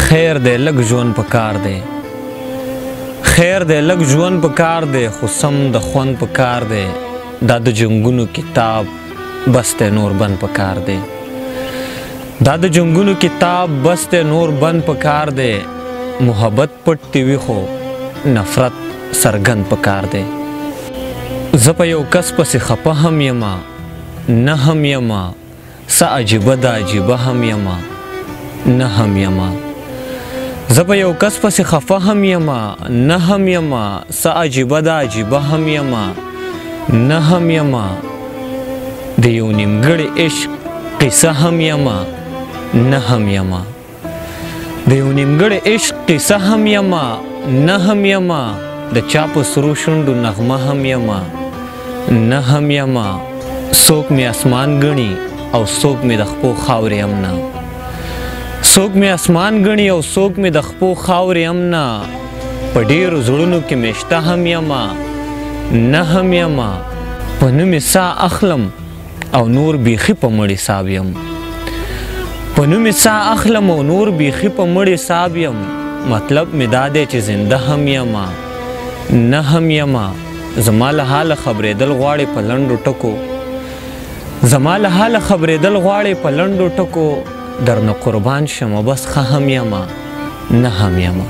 خیر دی لږ ژوند پکار دی خیر دی لږ ژوند پکار دی خو سم د خوند پکار دی دا د جنګونو کتاب بس دی نور بند پکار دی دا د جنګونو کتاب بس دی نور بند پکار دی محبت پټ دی وي خو نفرت سرګند پکار دی زه په یو کس پسې خفه هم یمه نه هم یمه څه عجیبه ده عجیبه هم یمه نه هم یمه زه په یو کس پسې خفه هم یمه نه هم یمه څه عجیبه ده عجیبه هم یمه نه هم یمه د یو نیمګړي عشق قصه هم یمه نه هم یمه د یو نیمګړي عشق قصه هم یمه نه هم یمه د چا په سرو شونډو نغمه هم یمه نه هم یمه څوک مې اسمان ګڼي او څوک مې د خپو خاورې هم نه څوک مې اسمان ګڼي او څوک مې د خپو خاورې هم نه په ډېرو زړونو کې مې شته هم یمه نه هم یمه په نوم مې ساه اخلم او نور بیخي په مړي ساب یم په نوم مې ساه اخلم او نور بیخي په مړي ساب یم مطلب مې دا دی چې زنده هم یمه نه هم یمه زما له حاله خبرېدل غواړې په لنډو ټکو زما له حاله خبرېدل غواړې په لنډو ټکو درنه قربان شمه بس ښه هم یمه نه هم یمه